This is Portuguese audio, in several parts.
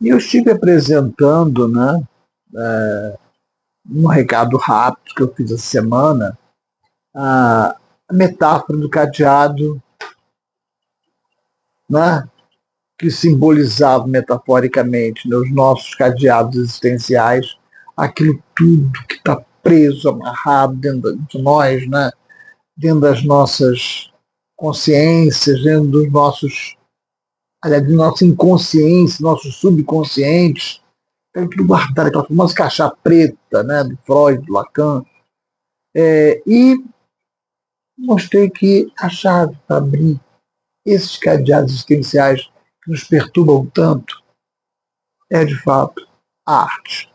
E eu estive apresentando, né, um recado rápido que eu fiz essa semana, a metáfora do cadeado, né, que simbolizava metaforicamente, né, os nossos cadeados existenciais, aquilo tudo que está preso, amarrado dentro de nós, né, dentro das nossas consciências, dentro dos nossos, aliás, da nossa inconsciência, nossos subconscientes, tem tudo guardado, aquela famosa caixa preta, né, do Freud, do Lacan, e mostrei que a chave para abrir esses cadeados existenciais que nos perturbam tanto é, de fato, a arte.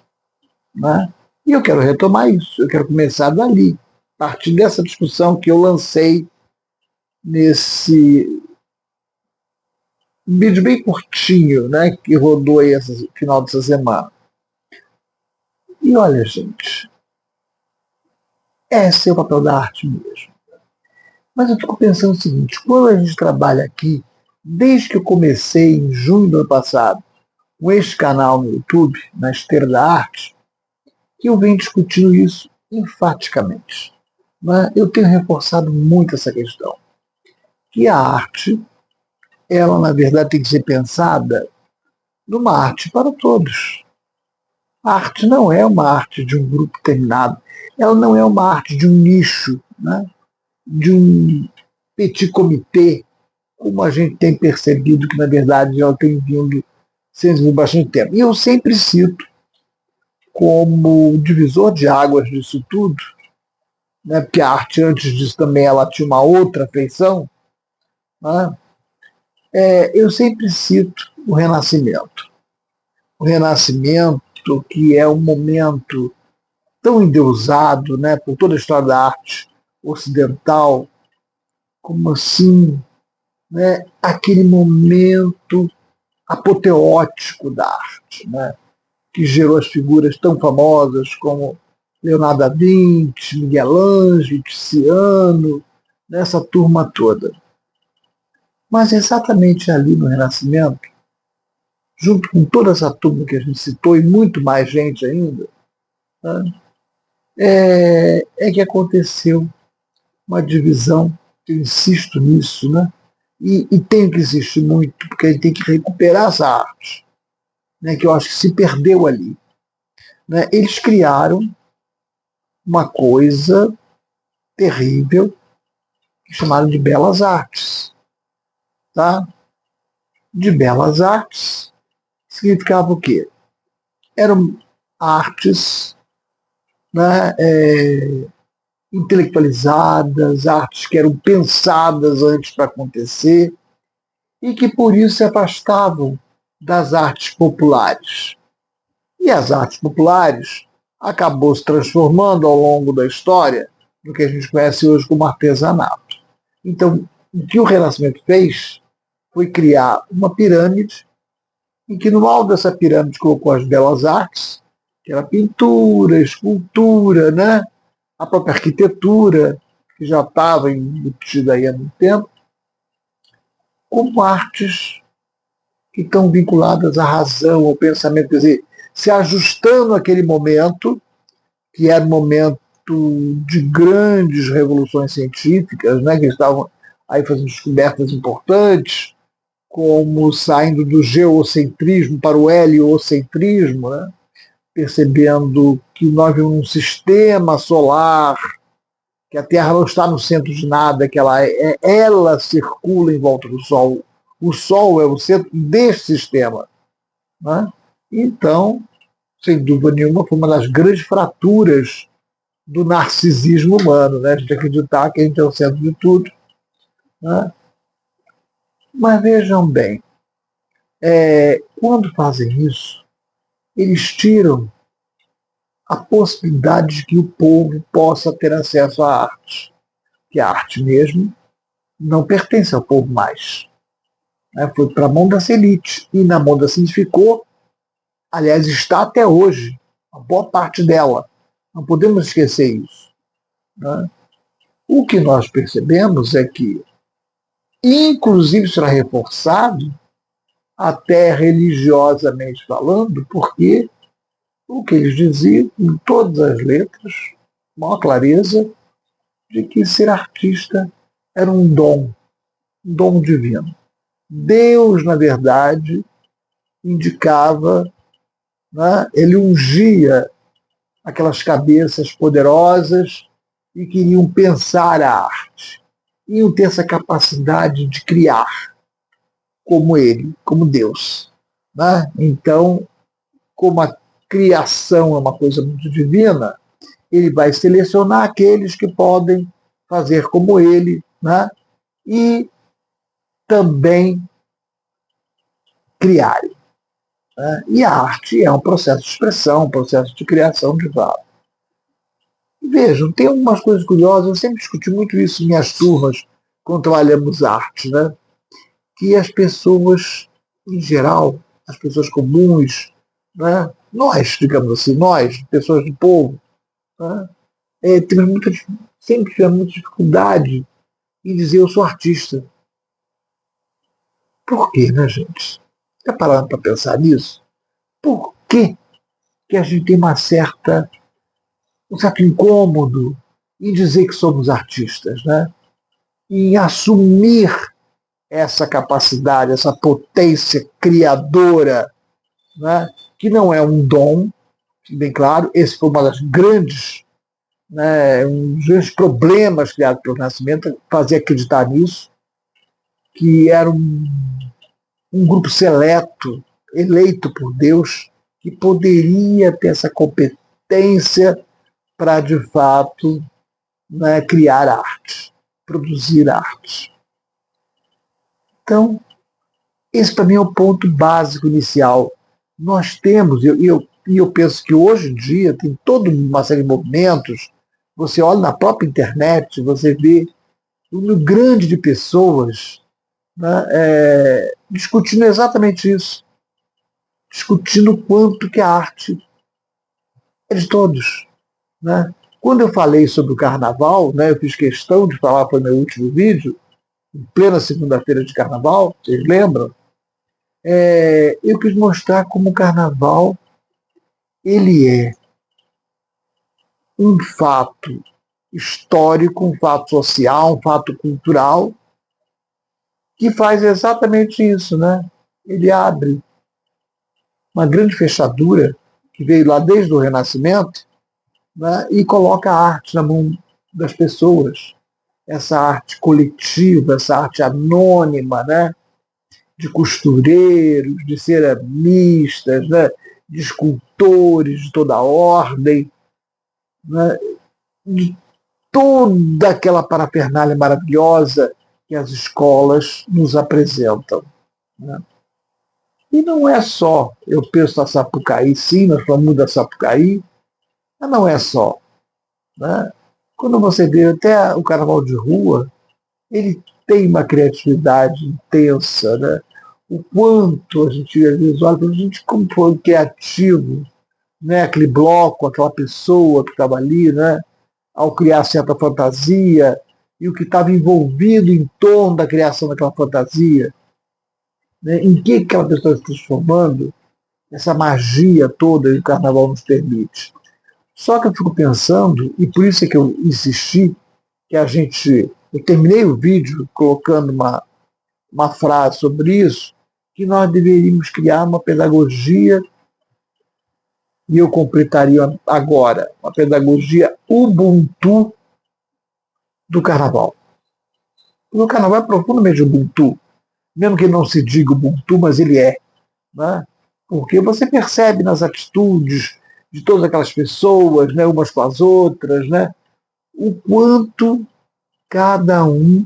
Né? E eu quero retomar isso, eu quero começar dali, a partir dessa discussão que eu lancei nesse vídeo bem curtinho, né, que rodou aí esse final dessa semana. E olha, gente, esse é o papel da arte mesmo. Mas eu fico pensando o seguinte, quando a gente trabalha aqui, desde que eu comecei em junho do ano passado, com este canal no YouTube, na Esteira da Arte, que eu venho discutindo isso enfaticamente. Né? Eu tenho reforçado muito essa questão. Que a arte, ela na verdade tem que ser pensada numa arte para todos. A arte não é uma arte de um grupo determinado, ela não é uma arte de um nicho, né? De um petit comité, como a gente tem percebido que na verdade ela tem vindo sendo bastante tempo. E eu sempre cito como divisor de águas disso tudo, né, porque a arte antes disso também ela tinha uma outra feição, né, eu sempre cito o Renascimento. O Renascimento, que é um momento tão endeusado, né, por toda a história da arte ocidental, como assim, né, aquele momento apoteótico da arte, né, que gerou as figuras tão famosas como Leonardo da Vinci, Miguel Ângelo, Tiziano, nessa turma toda. Mas exatamente ali no Renascimento, junto com toda essa turma que a gente citou e muito mais gente ainda, né, que aconteceu uma divisão, eu insisto nisso, né? E tenho que insistir muito, porque a gente tem que recuperar essa arte, né, que eu acho que se perdeu ali. Né? Eles criaram uma coisa terrível que chamaram de belas artes. Tá? De belas artes significava o quê? Eram artes, né, intelectualizadas, artes que eram pensadas antes para acontecer e que por isso se afastavam das artes populares. E as artes populares acabou se transformando ao longo da história no que a gente conhece hoje como artesanato. Então, o que o Renascimento fez foi criar uma pirâmide em que no alto dessa pirâmide colocou as belas artes, que era pintura, escultura, né? A própria arquitetura, que já estava embutida aí há muito tempo, como artes que estão vinculadas à razão, ao pensamento, quer dizer, se ajustando àquele momento, que era um momento de grandes revoluções científicas, né, que estavam aí fazendo descobertas importantes, como saindo do geocentrismo para o heliocentrismo, né, percebendo que nós vivemos um sistema solar, que a Terra não está no centro de nada, que ela circula em volta do Sol. O Sol é o centro desse sistema. Né? Então, sem dúvida nenhuma, foi uma das grandes fraturas do narcisismo humano, né? A gente acreditar que a gente é o centro de tudo. Né? Mas vejam bem, quando fazem isso, eles tiram a possibilidade de que o povo possa ter acesso à arte. Que a arte mesmo não pertence ao povo mais. Né? Foi para a mão dessa elite. E na mão dessa elite ficou, aliás, está até hoje, a boa parte dela. Não podemos esquecer isso. Né? O que nós percebemos é que, inclusive será reforçado, até religiosamente falando, porque o que eles diziam, em todas as letras, maior clareza, de que ser artista era um dom divino. Deus, na verdade, indicava, né, ele ungia aquelas cabeças poderosas e queriam pensar a arte. Iam ter essa capacidade de criar como ele, como Deus. Né? Então, como a criação é uma coisa muito divina, ele vai selecionar aqueles que podem fazer como ele, né? E também criarem. Né? E a arte é um processo de expressão, um processo de criação de fato. Vejam, tem algumas coisas curiosas, eu sempre discuti muito isso em minhas turmas, quando trabalhamos arte, né? Que as pessoas, em geral, as pessoas comuns, né? Nós, digamos assim, nós, pessoas do povo, né? Temos muita, sempre tivemos muita dificuldade em dizer eu sou artista. Por quê, né, gente? Está parando para pensar nisso? Por que, que a gente tem um certo incômodo em dizer que somos artistas, né? Em assumir essa capacidade, essa potência criadora, né? Que não é um dom, bem claro, esse foi uma das grandes, né, um dos grandes problemas criados pelo Renascimento, fazer acreditar nisso, que era um grupo seleto, eleito por Deus, que poderia ter essa competência para, de fato, né, criar arte, produzir arte. Então, esse para mim é o ponto básico inicial. Nós temos, eu penso que hoje em dia tem toda uma série de movimentos, você olha na própria internet, você vê um número grande de pessoas, né, discutindo exatamente isso, discutindo o quanto que a arte é de todos. Né? Quando eu falei sobre o carnaval, né, eu fiz questão de falar, foi meu último vídeo, em plena segunda-feira de carnaval, vocês lembram? Eu quis mostrar como o carnaval ele é um fato histórico, um fato social, um fato cultural, que faz exatamente isso, né? Ele abre uma grande fechadura que veio lá desde o Renascimento, né? E coloca a arte na mão das pessoas, essa arte coletiva, essa arte anônima, né? De costureiros, de ceramistas, né? De escultores de toda ordem, né? De toda aquela parafernália maravilhosa que as escolas nos apresentam. Né? E não é só, eu penso na Sapucaí, sim, nós falamos da Sapucaí, mas não é só. Né? Quando você vê até o carnaval de rua, ele tem uma criatividade intensa, né? O quanto a gente às vezes olha, a gente como foi criativo, né? Aquele bloco, aquela pessoa que estava ali, né? Ao criar certa fantasia, e o que estava envolvido em torno da criação daquela fantasia, né? Em que aquela pessoa está se transformando, essa magia toda que o carnaval nos permite. Só que eu fico pensando, e por isso é que eu insisti, que eu terminei o vídeo colocando uma frase sobre isso, que nós deveríamos criar uma pedagogia, e eu completaria agora, uma pedagogia Ubuntu do carnaval. Porque o carnaval é profundamente Ubuntu, mesmo que não se diga Ubuntu, mas ele é. Né? Porque você percebe nas atitudes de todas aquelas pessoas, né, umas com as outras, né, o quanto cada um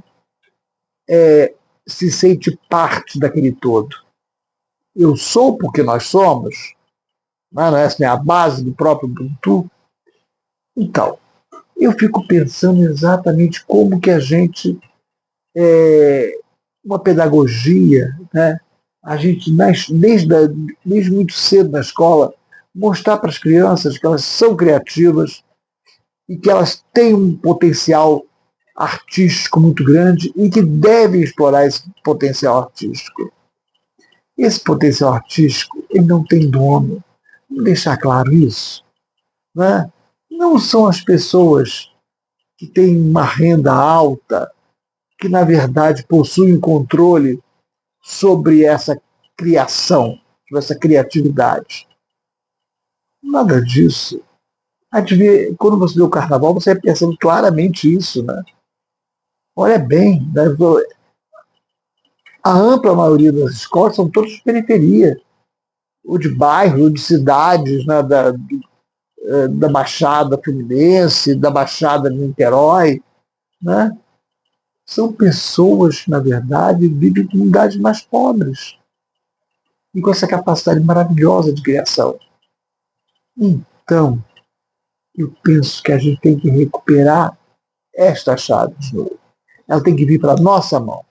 se sente parte daquele todo. Eu sou porque nós somos, né, essa é a base do próprio Ubuntu. Então, eu fico pensando exatamente como que a gente, uma pedagogia, né, a gente, desde muito cedo na escola, mostrar para as crianças que elas são criativas e que elas têm um potencial artístico muito grande e que devem explorar esse potencial artístico. Esse potencial artístico, ele não tem dono. Vamos deixar claro isso. Né? Não são as pessoas que têm uma renda alta, que na verdade possuem controle sobre essa criação, sobre essa criatividade. Nada disso. Quando você vê o carnaval, você percebe claramente isso. Né? Olha bem, né? A ampla maioria das escolas são todas de periferia, ou de bairros, ou de cidades, né? Da Baixada Fluminense, da Baixada de Niterói. Né? São pessoas que, na verdade, vivem em comunidades mais pobres e com essa capacidade maravilhosa de criação. Então, eu penso que a gente tem que recuperar esta chave de novo. Ela tem que vir para a nossa mão.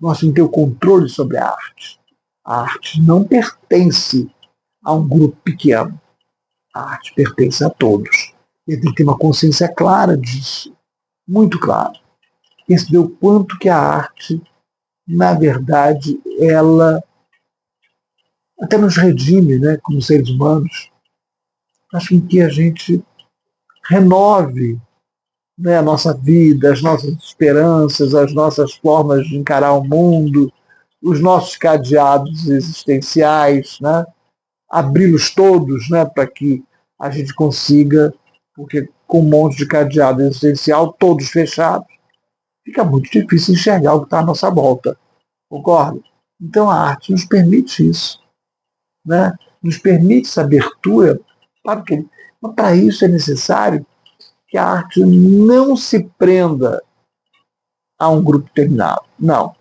Nós temos que ter o controle sobre a arte. A arte não pertence a um grupo pequeno. A arte pertence a todos. E tem que ter uma consciência clara disso. Muito clara. Perceber o quanto que a arte, na verdade, ela até nos redime, né, como seres humanos, faz com que a gente renove, né, a nossa vida, as nossas esperanças, as nossas formas de encarar o mundo, os nossos cadeados existenciais, né, abri-los todos, né, para que a gente consiga, porque com um monte de cadeado existencial, todos fechados, fica muito difícil enxergar o que está à nossa volta. Concorda? Então a arte nos permite isso. Né? Nos permite essa abertura para que, mas para isso é necessário que a arte não se prenda a um grupo determinado. Não.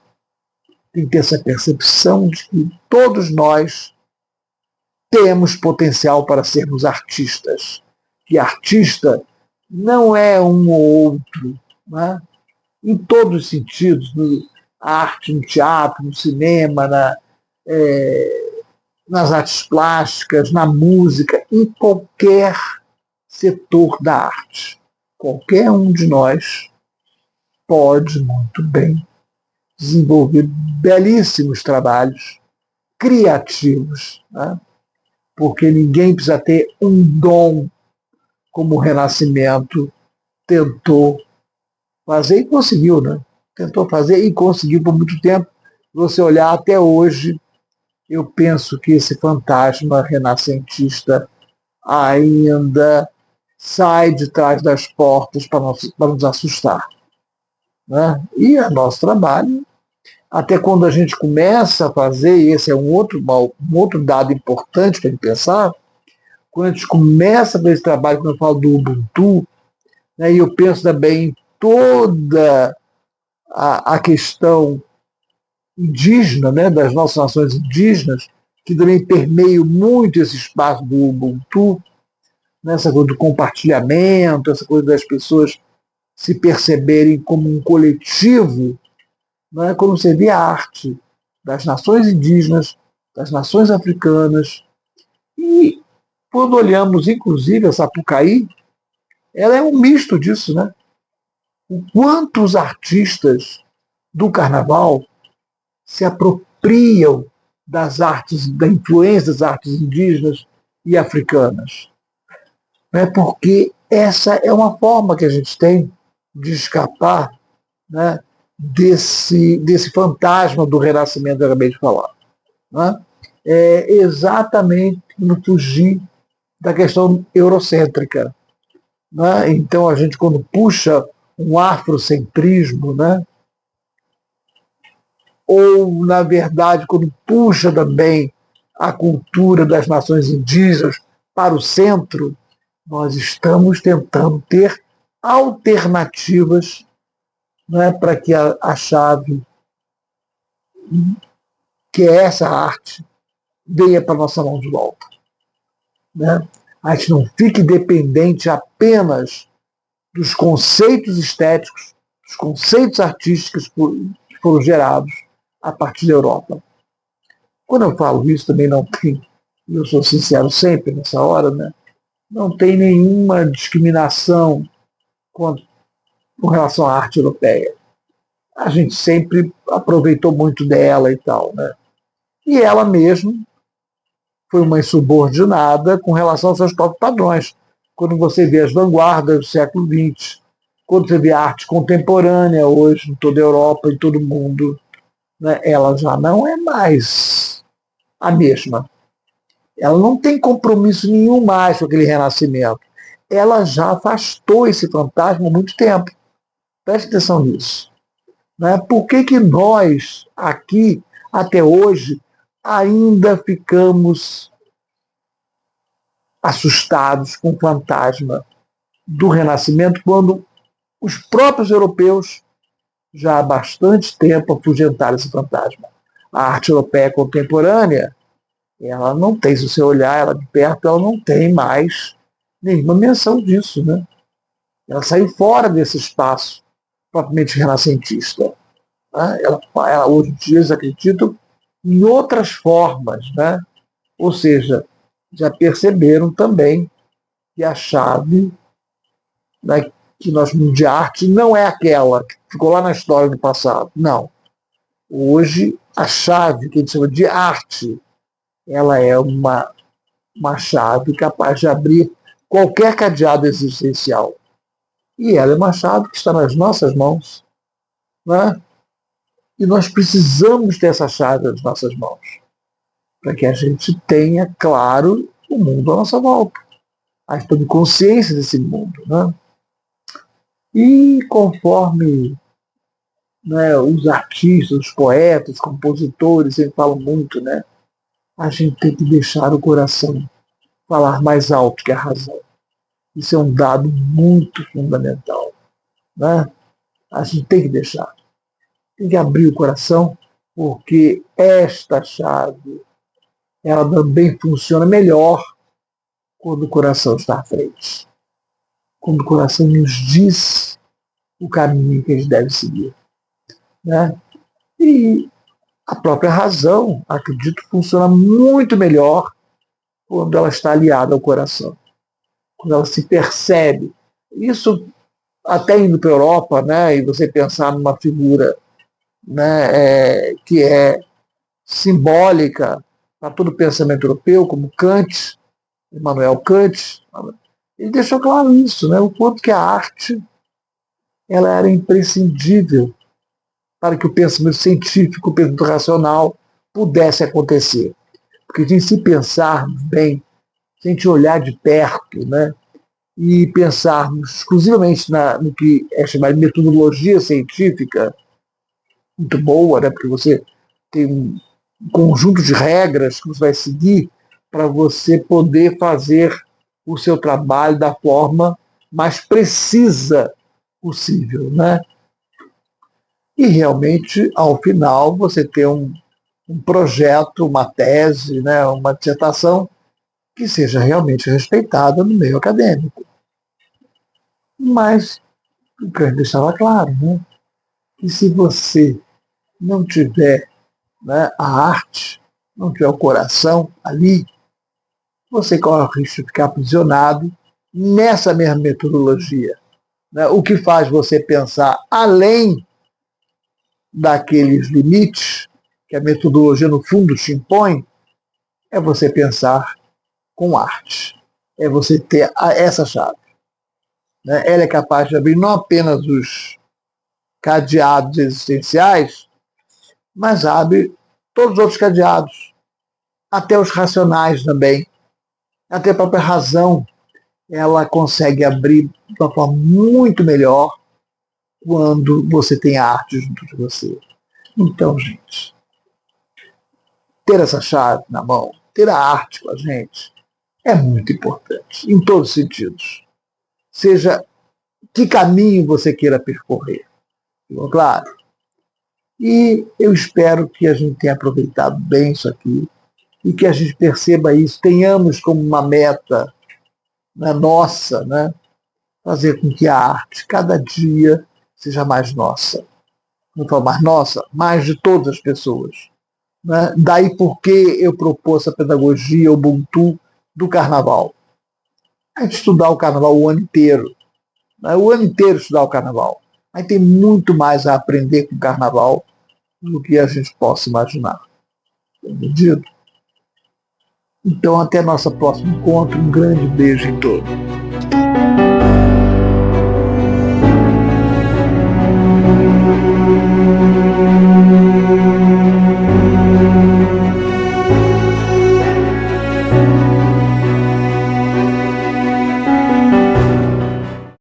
Tem que ter essa percepção de que todos nós temos potencial para sermos artistas. Que artista não é um ou outro. Né? Em todos os sentidos, a arte no teatro, no cinema, nas artes plásticas, na música, em qualquer setor da arte. Qualquer um de nós pode muito bem desenvolver belíssimos trabalhos criativos, né? Porque ninguém precisa ter um dom como o Renascimento tentou fazer e conseguiu, né? Tentou fazer e conseguiu por muito tempo. Se você olhar até hoje, eu penso que esse fantasma renascentista ainda sai de trás das portas para nos assustar. Né? E é nosso trabalho, até quando a gente começa a fazer, e esse é um outro dado importante para a gente pensar, quando a gente começa a fazer esse trabalho, quando eu falo do Ubuntu, né, e eu penso também em toda a questão indígena, né, das nossas nações indígenas, que também permeia muito esse espaço do Ubuntu, né, essa coisa do compartilhamento, essa coisa das pessoas se perceberem como um coletivo, né, quando você vê a arte das nações indígenas, das nações africanas, e quando olhamos, inclusive, a Sapucaí, ela é um misto disso, né? O quanto os artistas do carnaval se apropriam das artes, da influência das artes indígenas e africanas. Né? Porque essa é uma forma que a gente tem de escapar, né, desse fantasma do renascimento que eu acabei de falar. Né? É exatamente no fugir da questão eurocêntrica. Né? Então a gente, quando puxa um afrocentrismo, né, ou, na verdade, quando puxa também a cultura das nações indígenas para o centro, nós estamos tentando ter alternativas, né, para que a chave, que é essa arte, venha para a nossa mão de volta. Né? A gente não fique dependente apenas dos conceitos estéticos, dos conceitos artísticos que foram gerados a partir da Europa. Quando eu falo isso, também não tem, eu sou sincero sempre nessa hora, né? Não tem nenhuma discriminação com relação à arte europeia. A gente sempre aproveitou muito dela e tal, né? E ela mesma foi uma insubordinada com relação aos seus próprios padrões. Quando você vê as vanguardas do século XX, quando você vê a arte contemporânea hoje em toda a Europa, em todo o mundo, né, ela já não é mais a mesma. Ela não tem compromisso nenhum mais com aquele renascimento. Ela já afastou esse fantasma há muito tempo. Preste atenção nisso. Né? Por que, que nós, aqui, até hoje, ainda ficamos assustados com o fantasma do renascimento, quando os próprios europeus já há bastante tempo afugentaram esse fantasma? A arte europeia contemporânea, ela não tem, se você olhar ela de perto, ela não tem mais nenhuma menção disso, né? Ela saiu fora desse espaço propriamente renascentista. Né? Hoje em dia eles acreditam em outras formas, né? Ou seja, já perceberam também que a chave, né, que nós chamamos de arte não é aquela que ficou lá na história do passado. Não. Hoje, a chave que a gente chama de arte, ela é uma chave capaz de abrir qualquer cadeado existencial. E ela é uma chave que está nas nossas mãos. Né? E nós precisamos ter essa chave nas nossas mãos, para que a gente tenha, claro, o mundo à nossa volta. A gente tome consciência desse mundo. Né? E conforme, né, os artistas, os poetas, compositores, eles falam muito, né? A gente tem que deixar o coração falar mais alto que a razão. Isso é um dado muito fundamental. Né? A gente tem que deixar. Tem que abrir o coração, porque esta chave, ela também funciona melhor quando o coração está à frente. Quando o coração nos diz o caminho que a gente deve seguir. Né? E a própria razão, acredito, funciona muito melhor quando ela está aliada ao coração, quando ela se percebe. Isso até indo para a Europa, né, e você pensar numa figura, né, que é simbólica para todo o pensamento europeu, como Kant, Immanuel Kant, ele deixou claro isso, né, o quanto que a arte ela era imprescindível para que o pensamento científico, o pensamento racional pudesse acontecer. Porque se pensarmos bem, se a gente olhar de perto, né, e pensarmos exclusivamente no que é chamado de metodologia científica, muito boa, né, porque você tem um conjunto de regras que você vai seguir para você poder fazer o seu trabalho da forma mais precisa possível. Né? E realmente, ao final, você tem um projeto, uma tese, né, uma dissertação que seja realmente respeitada no meio acadêmico. Mas o Kant deixava claro, né, que se você não tiver, né, a arte, não tiver o coração ali, você corre o risco de ficar aprisionado nessa mesma metodologia. Né, o que faz você pensar além daqueles limites que a metodologia, no fundo, te impõe, é você pensar com arte. É você ter essa chave. Né? Ela é capaz de abrir não apenas os cadeados existenciais, mas abre todos os outros cadeados, até os racionais também, até a própria razão, ela consegue abrir de uma forma muito melhor quando você tem a arte junto de você. Então, gente, ter essa chave na mão, ter a arte com a gente, é muito importante, em todos os sentidos. Seja que caminho você queira percorrer. Ficou claro? E eu espero que a gente tenha aproveitado bem isso aqui e que a gente perceba isso, tenhamos como uma meta, né, nossa, né, fazer com que a arte cada dia seja mais nossa. Não falo mais nossa, mais de todas as pessoas. Né? Daí porque eu propus essa pedagogia Ubuntu do carnaval. A gente estudar o carnaval o ano inteiro. Né? O ano inteiro estudar o carnaval. Aí tem muito mais a aprender com o carnaval do que a gente possa imaginar. Entendido? Então, até nosso próximo encontro. Um grande beijo em todos.